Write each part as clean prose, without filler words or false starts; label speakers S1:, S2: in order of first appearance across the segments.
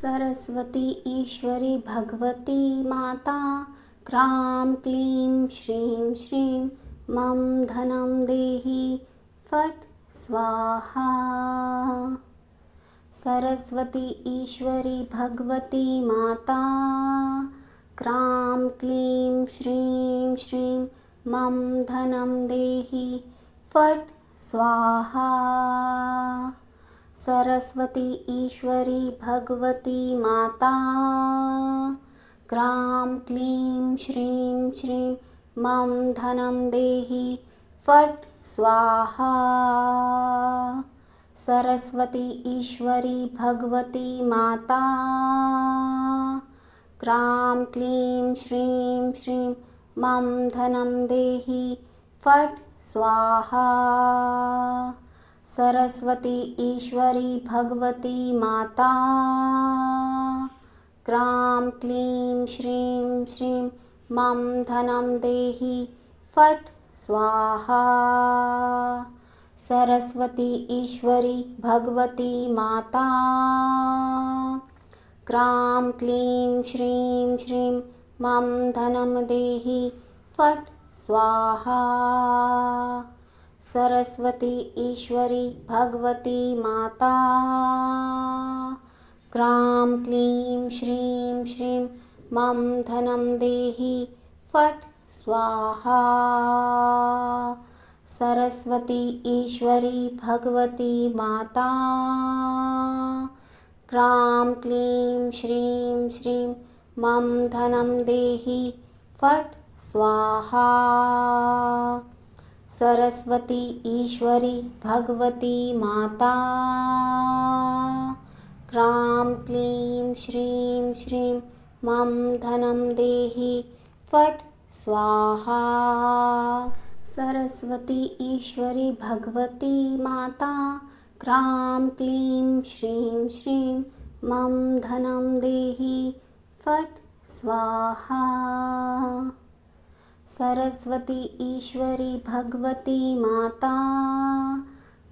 S1: सरस्वती ईश्वरी भगवती माता क्रां क्लीं श्रीं श्रीं मम धनं देहि फट् स्वाहा। सरस्वती ईश्वरी भगवती माता क्रां क्लीं श्रीं श्रीं मम धनं देहि फट् स्वाहा। सरस्वती ईश्वरी भगवती माता क्रां क्लीं श्रीं श्रीं मम धनं देहि फट् स्वाहा। सरस्वती ईश्वरी भगवती माता क्रां क्लीं श्रीं श्रीं मम धनं देहि फट् स्वाहा। सरस्वती ईश्वरी भगवती माता क्रां क्लीं श्रीं श्रीं मम धनं देहि फट् स्वाहा। सरस्वती ईश्वरी भगवती माता क्रां क्लीं श्रीं श्रीं मम धनं देहि फट् स्वाहा। सरस्वती ईश्वरी भगवती माता क्रां क्लीं श्रीं श्रीं मम धनं देहि फट् स्वाहा। सरस्वती ईश्वरी भगवती माता क्रां क्लीं श्रीं श्रीं मम धनं देहि फट् स्वाहा। सरस्वती ईश्वरी भगवती माता क्रां क्लीं श्रीं श्रीं मम धनं देहि फट् स्वाहा। सरस्वती ईश्वरी भगवती माता क्रां क्लीं श्रीं श्रीं मम धनं देहि फट् स्वाहा। सरस्वती ईश्वरी भगवती माता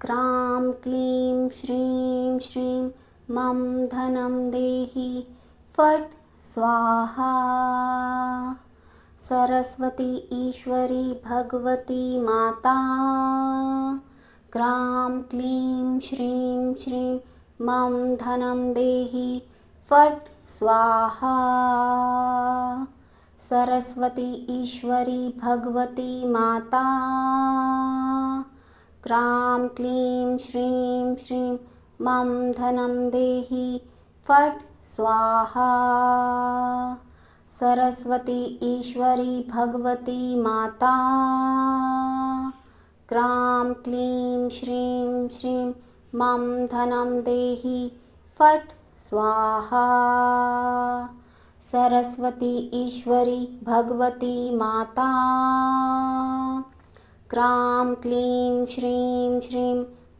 S1: क्रां क्लीं श्रीं श्रीं मम धनं देहि फट् स्वाहा। सरस्वती ईश्वरी भगवती माता क्रां क्लीं श्रीं श्रीं मम धनं देहि फट् स्वाहा। सरस्वती ईश्वरी भगवती माता क्रां क्लीं श्रीं श्रीं मम धनं देहि फट् स्वाहा। सरस्वती ईश्वरी भगवती माता क्रां क्लीं श्रीं श्रीं मम धनं देहि फट् स्वाहा। सरस्वती ईश्वरी भगवती माता क्रां क्लीं श्रीं श्रीं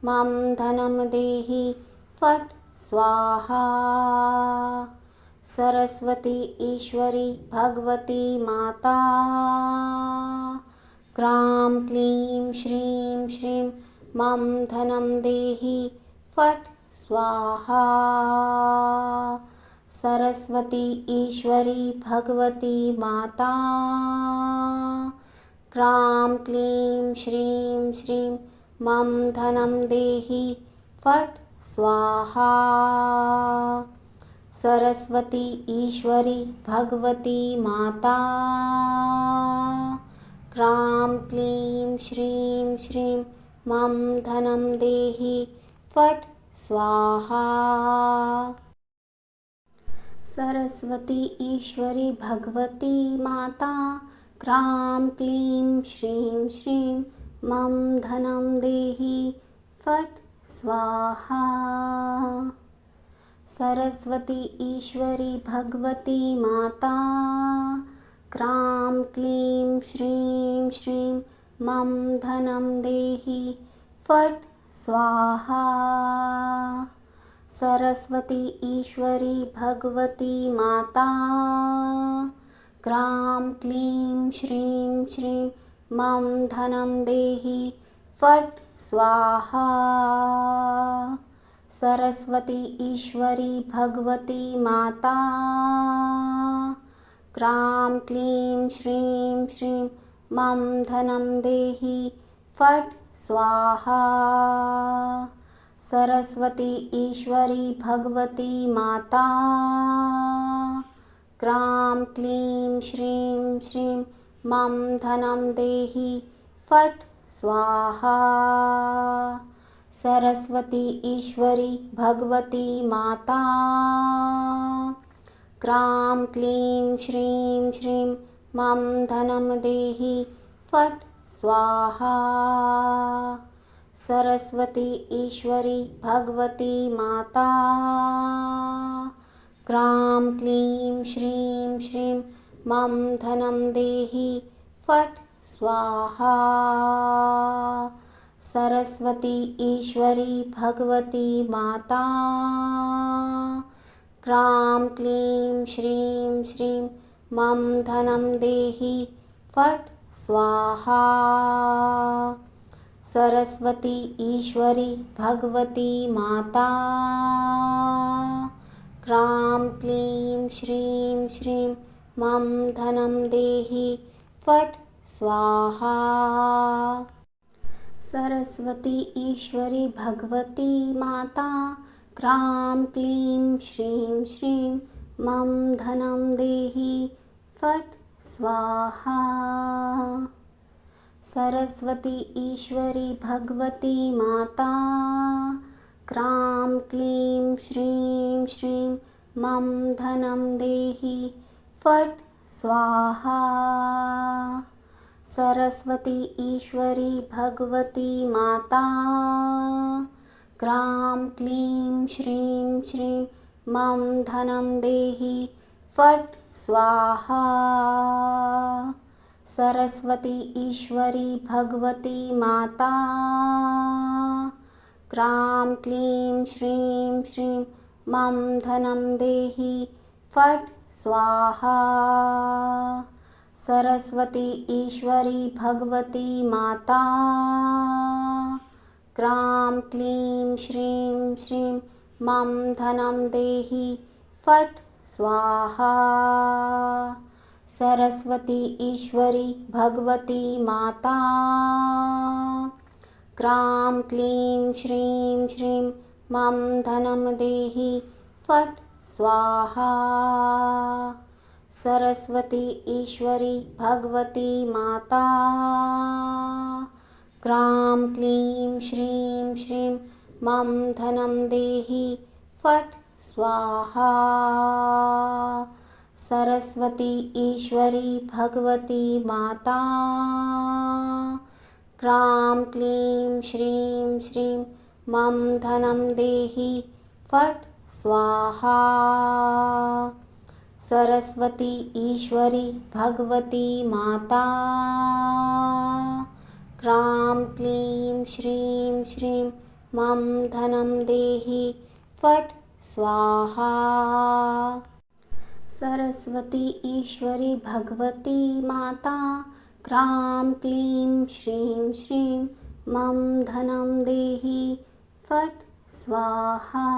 S1: मम धनं देहि फट् स्वाहा। सरस्वती ईश्वरी भगवती माता क्रां क्लीं श्रीं श्रीं मम धनं देहि फट् स्वाहा। सरस्वती ईश्वरी भगवती माता क्रां क्लीं श्रीं श्रीं मम धनं देहि फट् स्वाहा। सरस्वती ईश्वरी भगवती माता क्रां क्लीं श्रीं श्रीं मम धनं देहि फट् स्वाहा। सरस्वती ईश्वरी भगवती माता क्रां क्लीं श्रीं श्रीं मम धनं देहि फट् स्वाहा। सरस्वती ईश्वरी भगवती माता क्रां क्लीं श्रीं श्रीं मम धनं देहि फट् स्वाहा। सरस्वती ईश्वरी भगवती माता क्रां क्लीं श्रीं श्रीं मम धनं देहि फट् स्वाहा। सरस्वती ईश्वरी भगवती माता। क्रां क्लीं श्रीं श्रीं मं धनं देहि फट् स्वाहा। सरस्वती ईश्वरी भगवती माता। क्रां क्लीं श्रीं श्रीं मं धनं देहि फट् स्वाहा। सरस्वती ईश्वरी भगवती माता। क्रां क्लीं श्रीं श्रीं मं धनं देहि फट् स्वाहा। सरस्वती ईश्वरी भगवती माता। क्रां क्लीं श्रीं श्रीं मं धनं देहि फट् स्वाहा। सरस्वती ईश्वरी भगवती माता। क्रां क्लीं श्रीं श्रीं मं धनं देहि फट् स्वाहा। सरस्वती ईश्वरी भगवती माता। क्रां क्लीं श्रीं श्रीं मं धनं देहि फट् स्वाहा। सरस्वती ईश्वरी भगवती माता। क्रां क्लीं श्रीं श्रीं मं धनं देहि फट् स्वाहा। सरस्वती ईश्वरी भगवती माता। क्रां क्लीं श्रीं श्रीं मं धनं देहि फट् स्वाहा। सरस्वती ईश्वरी भगवती माता। क्रां क्लीं श्रीं श्रीं मं धनं देहि फट् स्वाहा। सरस्वती ईश्वरी भगवती माता। क्रां क्लीं श्रीं श्रीं मं धनं देहि फट् स्वाहा। सरस्वती ईश्वरी भगवती माता। क्रां क्लीं श्रीं श्रीं मं धनं देहि फट् स्वाहा। सरस्वती ईश्वरी भगवती माता। क्रां क्लीं श्रीं श्रीं मं धनं देहि फट् स्वाहा। सरस्वती ईश्वरी भगवती माता। क्रां क्लीं श्रीं श्रीं मं धनं देहि फट् स्वाहा। सरस्वती ईश्वरी भगवती माता। क्रां क्लीं श्रीं श्रीं मं धनं देहि फट् स्वाहा। सरस्वती ईश्वरी भगवती माता। क्रां क्लीं श्रीं श्रीं मं धनं देहि फट् स्वाहा। सरस्वती ईश्वरी भगवती माता। क्रां क्लीं श्रीं श्रीं मं धनं देहि फट् स्वाहा।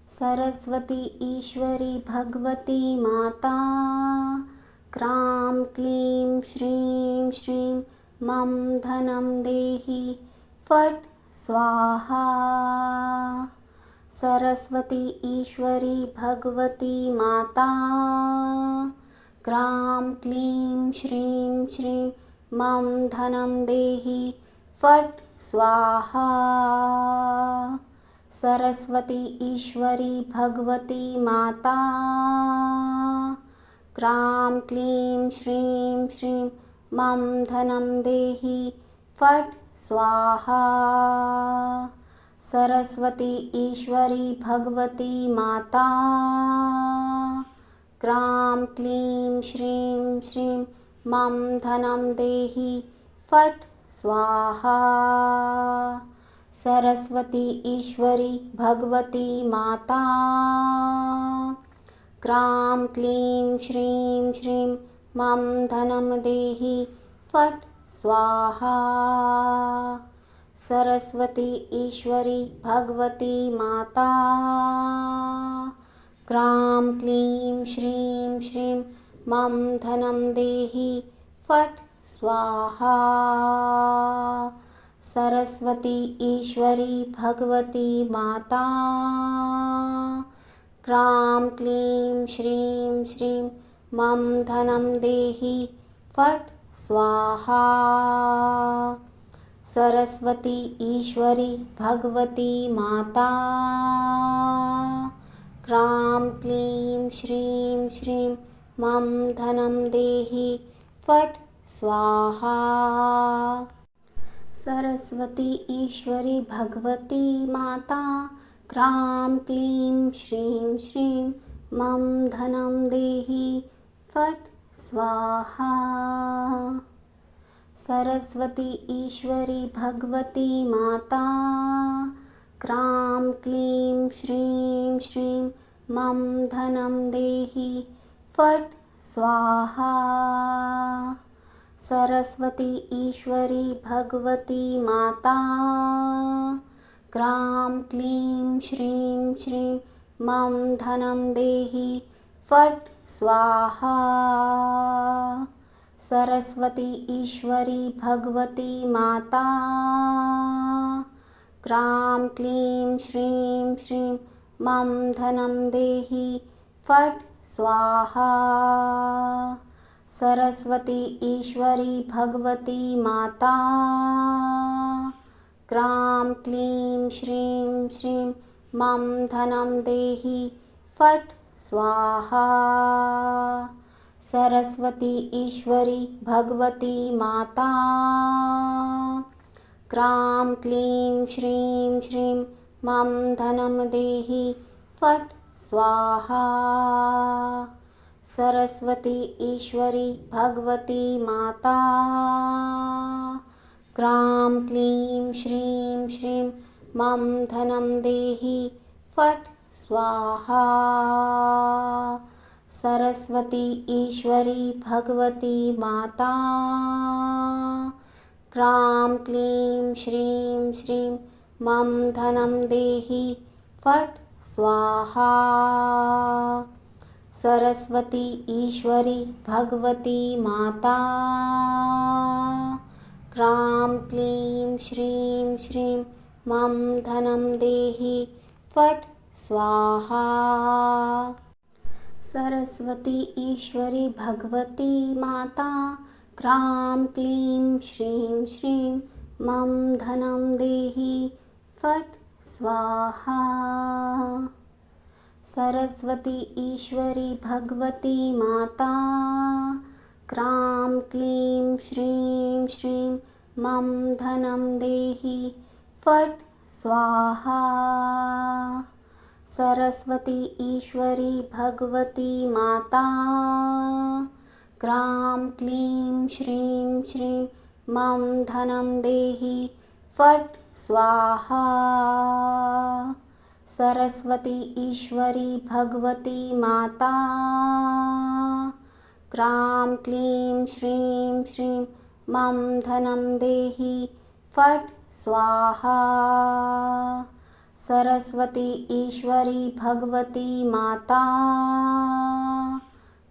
S1: सरस्वती ईश्वरी भगवती माता। क्रां क्लीं श्रीं श्रीं मं धनं देहि फट् स्वाहा। सरस्वती ईश्वरी भगवती माता। क्रां क्लीं श्रीं श्रीं मं धनं देहि फट् स्वाहा। सरस्वती ईश्वरी भगवती माता। क्रां क्लीं श्रीं श्रीं मं धनं देहि फट् स्वाहा। सरस्वती ईश्वरी भगवती माता। क्रां क्लीं श्रीं श्रीं मं धनं देहि फट् स्वाहा। सरस्वती ईश्वरी भगवती माता। क्रां क्लीं श्रीं श्रीं मं धनं देहि फट् स्वाहा। सरस्वती ईश्वरी भगवती माता। क्रां क्लीं श्रीं श्रीं मम धनं देहि फट् स्वाहा। सरस्वती ईश्वरी भगवती माता। क्रां क्लीं श्रीं श्रीं मम धनं देहि फट् स्वाहा। सरस्वती ईश्वरी भगवती माता। क्रां क्लीं श्रीं श्रीं मम धनं देहि फट् स्वाहा। सरस्वती ईश्वरी भगवती माता। क्रां क्लीं श्रीं श्रीं मम धनं देहि फट् स्वाहा। सरस्वती ईश्वरी भगवती माता। क्रां क्लीं श्रीं श्रीं मम धनं देहि फट् स्वाहा। सरस्वती ईश्वरी भगवती माता। क्रां क्लीं श्रीं श्रीं मम धनं देहि फट् स्वाहा। सरस्वती ईश्वरी भगवती माता। क्रां क्लीं श्रीं श्रीं मम धनं देहि फट् स्वाहा। सरस्वती ईश्वरी भगवती माता। क्रां क्लीं श्रीं श्रीं मम धनं देहि फट् स्वाहा। सरस्वती ईश्वरी भगवती माता। क्रां क्लीं श्रीं श्रीं मम धनं देहि फट् स्वाहा। सरस्वती ईश्वरी भगवती माता। क्रां क्लीं श्रीं श्रीं मम धनं देहि फट् स्वाहा। सरस्वती ईश्वरी भगवती माता। क्रां क्लीं श्रीं श्रीं मम धनं देहि फट् स्वाहा। सरस्वती ईश्वरी भगवती माता। क्रां क्लीं श्रीं श्रीं मम धनं देहि फट् स्वाहा। सरस्वती ईश्वरी भगवती माता। क्रां क्लीं श्रीं श्रीं मम धनं देहि फट् स्वाहा। सरस्वती ईश्वरी भगवती माता। क्रां क्लीं श्रीं श्रीं मम धनं देहि फट् स्वाहा। सरस्वती ईश्वरी भगवती माता। क्रां क्लीं श्रीं श्रीं मम धनं देहि फट् स्वाहा। सरस्वती ईश्वरी भगवती माता। क्रां क्लीं श्रीं श्रीं मम धनं देहि फट् स्वाहा। सरस्वती ईश्वरी भगवती माता।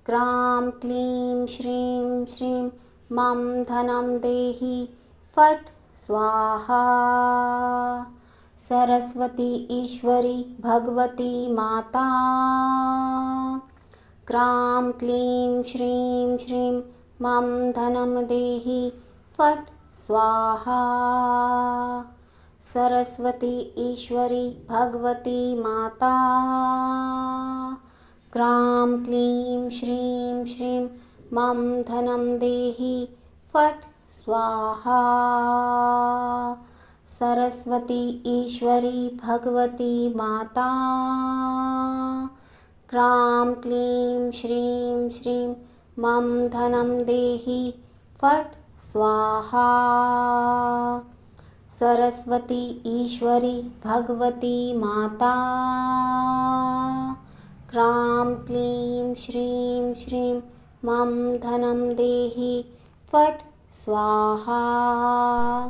S1: क्रां क्लीं श्रीं श्रीं मम धनं देहि फट् स्वाहा। सरस्वती ईश्वरी भगवती माता। क्रां क्लीं श्रीं श्रीं मम धनं देहि फट् स्वाहा। सरस्वती ईश्वरी भगवती माता। क्रां क्लीं श्रीं श्रीं मम धनं देहि फट् स्वाहा। सरस्वती ईश्वरी भगवती माता। क्रां क्लीं श्रीं श्रीं मम धनं देहि फट् स्वाहा। सरस्वती ईश्वरी भगवती माता। क्रां क्लीं श्रीं श्रीं मम धनं देहि फट् स्वाहा।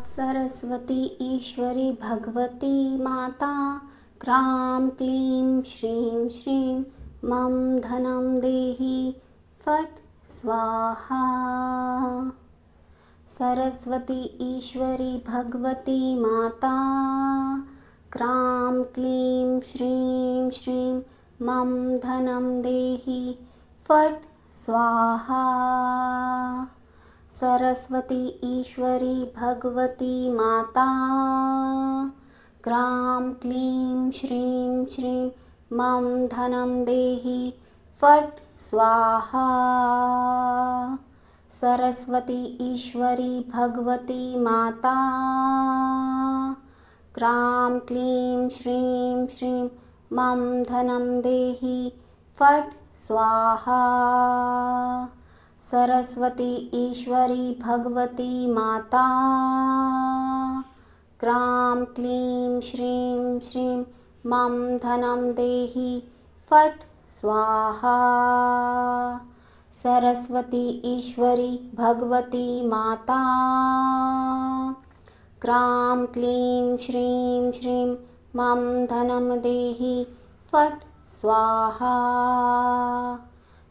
S1: सरस्वती ईश्वरी भगवती माता क्रां क्लीं श्रीं श्रीं मम धनं देहि फट् स्वाहा। सरस्वती ईश्वरी भगवती माता क्रां क्लीं श्रीं श्रीं मम धनं देहि फट् स्वाहा। सरस्वती ईश्वरी भगवती माता क्रां क्लीं श्रीं श्रीं मम धनं देहि फट् स्वाहा। सरस्वती ईश्वरी भगवती माता क्रां क्लीं श्रीं श्रीं मम धनं देहि फट् स्वाहा। सरस्वती ईश्वरी भगवती माता क्रां क्लीं श्रीं श्रीं मम धनं देहि फट् स्वाहा। सरस्वती ईश्वरी भगवती माता क्रां क्लीं श्रीं श्रीं मम धनं देहि फट् स्वाहा।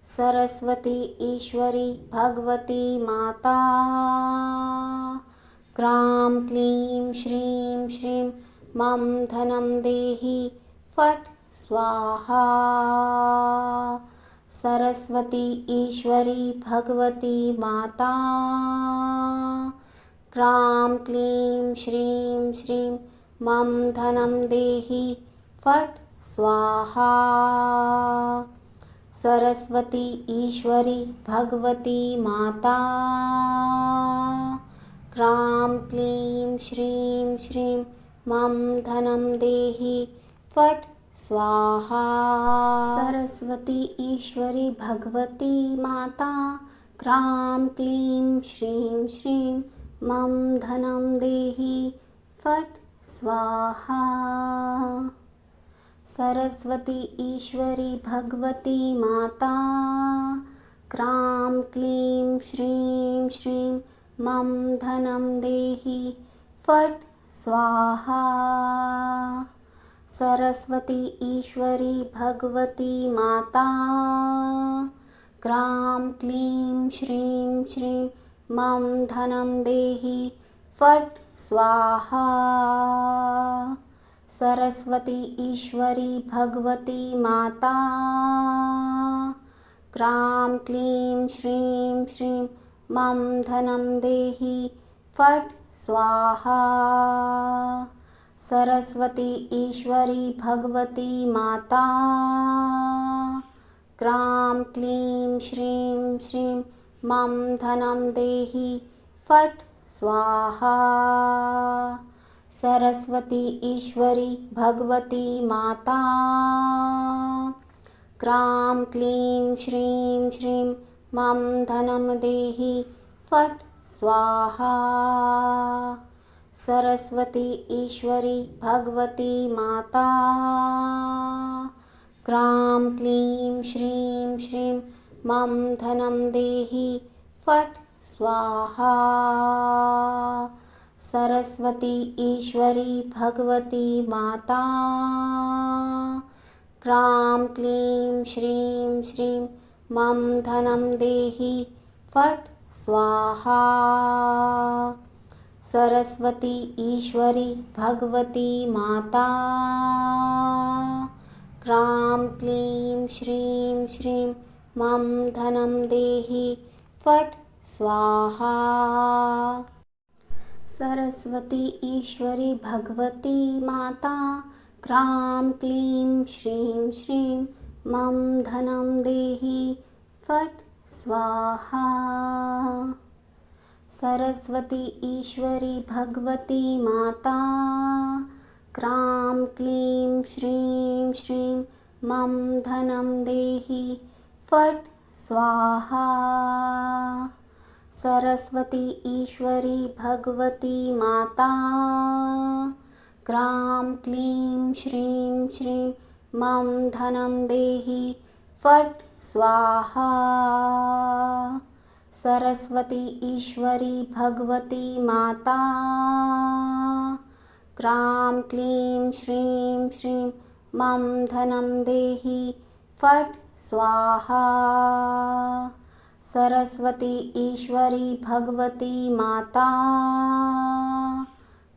S1: सरस्वती ईश्वरी भगवती माता क्रां क्लीं श्रीं श्रीं मम धनं देहि फट् स्वाहा। सरस्वती ईश्वरी भगवती माता क्रां क्लीं श्रीं श्रीं मम धनं देहि फट् स्वाहा। सरस्वती ईश्वरी भगवती माता क्रां क्लीं श्रीं श्रीं मम धनं देहि फट् स्वाहा। सरस्वती ईश्वरी भगवती माता क्रां क्लीं श्रीं श्रीं मम धनं देहि फट् स्वाहा। सरस्वती ईश्वरी भगवती माता क्रां क्लीं श्रीं श्रीं मम धनं देहि फट् स्वाहा। सरस्वती ईश्वरी भगवती माता क्रां क्लीं श्रीं श्रीं मम धनं देहि फट् स्वाहा। सरस्वती ईश्वरी भगवती माता क्रां क्लीं श्रीं श्रीं मम धनं देहि फट् स्वाहा। सरस्वती ईश्वरी भगवती माता क्रां क्लीं श्रीं श्रीं मम धनं देहि फट् स्वाहा। सरस्वती ईश्वरी भगवती माता क्रां क्लीं श्रीं श्रीं मम धनं देहि फट् स्वाहा। सरस्वती ईश्वरी भगवती माता क्रां क्लीं श्रीं श्रीं मम धनं देहि फट् स्वाहा। सरस्वती ईश्वरी भगवती माता क्रां क्लीं श्रीं श्रीं मम धनं देहि फट् स्वाहा। सरस्वती ईश्वरी भगवती माता क्रां क्लीं श्रीं श्रीं मम धनं देहि फट् स्वाहा। सरस्वती ईश्वरी भगवती माता क्रां क्लीं श्रीं श्रीं मम धनं देहि फट् स्वाहा। सरस्वती ईश्वरी भगवती माता क्रां क्लीं श्रीं श्रीं मम धनं देहि फट् स्वाहा। सरस्वती ईश्वरी भगवती माता क्रां क्लीं श्रीं श्रीं मम धनं देहि फट् स्वाहा। सरस्वती ईश्वरी भगवती माता क्रां क्लीं श्रीं श्रीं मम धनं देहि फट् स्वाहा। सरस्वती ईश्वरी भगवती माता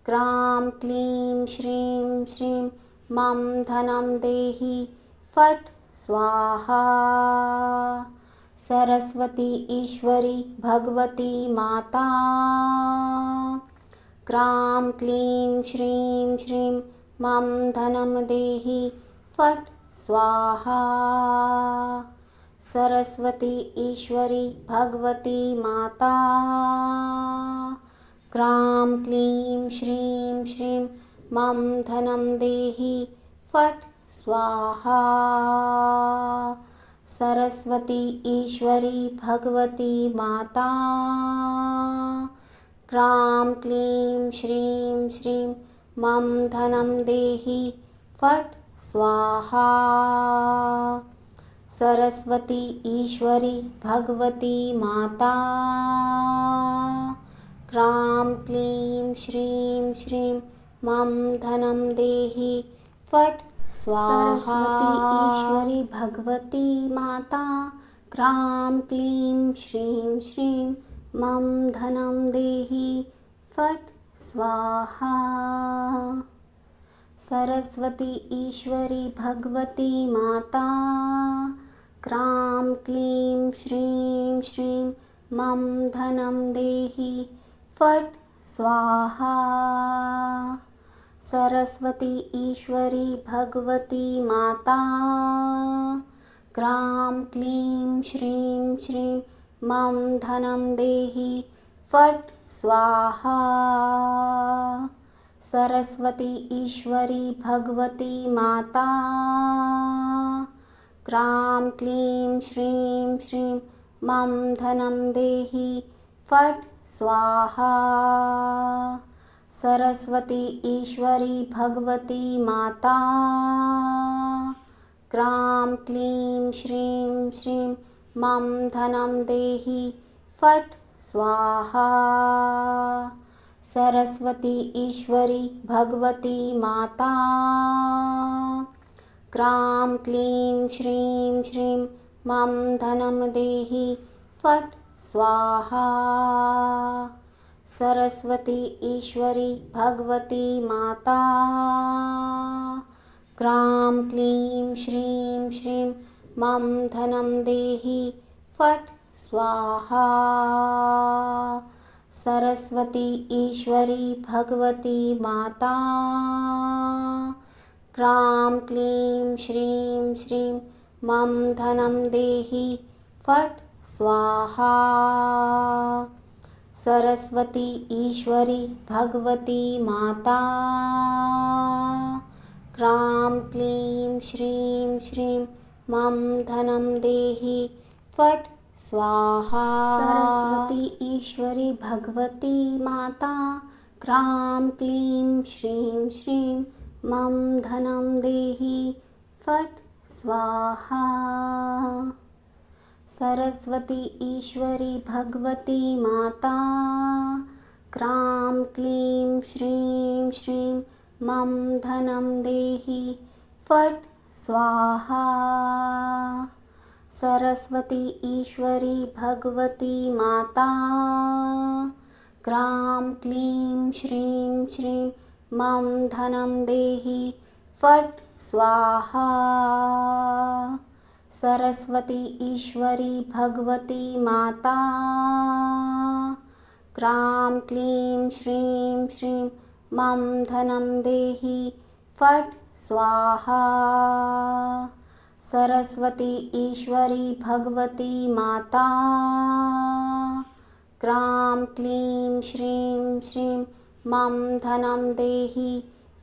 S1: क्रां क्लीं श्रीं श्रीं मम धनं देहि फट् स्वाहा। सरस्वती ईश्वरी भगवती माता क्रां क्लीं श्रीं श्रीं मम धनं देहि फट् स्वाहा। सरस्वती ईश्वरी भगवती माता क्रां क्लीं श्रीं श्रीं मम धनं देहि फट् स्वाहा। सरस्वती ईश्वरी भगवती माता क्रां क्लीं श्रीं श्रीं मम धनं देहि फट् स्वाहा। सरस्वती ईश्वरी भगवती माता क्रां क्लीं श्रीं श्रीं मम धनं देहि फट् स्वाहा। सरस्वती ईश्वरी भगवती माता क्रां क्लीं श्रीं श्रीं मम धनं देहि फट् स्वाहा। सरस्वती ईश्वरी भगवती माता क्रां क्लीं श्रीं श्रीं मम धनं देहि फट् स्वाहा। सरस्वती ईश्वरी भगवती माता क्रां क्लीं श्रीं श्रीं मम धनं देहि फट् स्वाहा। सरस्वती ईश्वरी भगवती माता क्रां क्लीं श्रीं श्रीं मम धनं देहि फट् स्वाहा। सरस्वती ईश्वरी भगवती माता क्रां क्लीं श्रीं श्रीं मम धनं देहि फट् स्वाहा। सरस्वती ईश्वरी भगवती माता क्रां क्लीं श्रीं श्रीं मम धनं देहि फट् स्वाहा। सरस्वती ईश्वरी भगवती माता क्रां क्लीं श्रीं श्रीं मम धनं देहि फट् स्वाहा। सरस्वती ईश्वरी भगवती माता क्रां क्लीं श्रीं श्रीं मम धनं देहि फट् स्वाहा। सरस्वती ईश्वरी भगवती माता क्रां क्लीं श्रीं श्रीं मम धनं देहि फट् स्वाहा। सरस्वती ईश्वरी भगवती माता क्रां क्लीं श्रीं श्रीं मम धनं देहि फट् स्वाहा। सरस्वती ईश्वरी भगवती माता क्रां क्लीं श्रीं श्रीं मम धनं देहि फट् स्वाहा। सरस्वती ईश्वरी भगवती माता क्रां क्लीं श्रीं श्रीं मम धनं देहि फट् स्वाहा। सरस्वती ईश्वरी भगवती माता क्रां क्लीं श्रीं श्रीं मम धनं देहि फट् स्वाहा। सरस्वती ईश्वरी भगवती माता क्रां क्लीं श्रीं श्रीं मम धनं देहि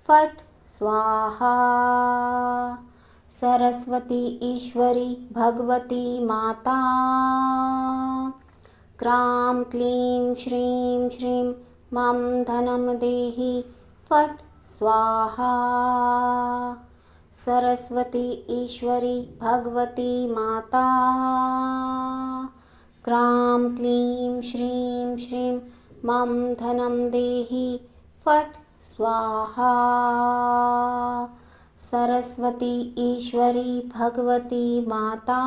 S1: फट् स्वाहा। सरस्वती ईश्वरी भगवती माता क्रां क्लीं श्रीं श्रीं मम धनं देहि फट् स्वाहा। सरस्वती ईश्वरी भगवती माता क्रां क्लीं श्रीं श्रीं मम धनं देहि फट् स्वाहा। सरस्वती ईश्वरी भगवती माता।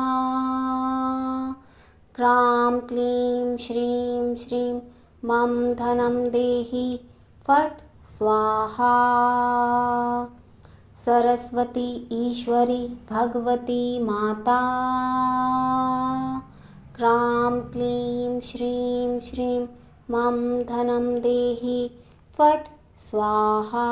S1: क्रां क्लीं श्रीं श्रीं मम धनं देहि फट् स्वाहा। सरस्वती ईश्वरी भगवती माता। क्रां क्लीं श्रीं श्रीं मम धनं देहि फट् स्वाहा।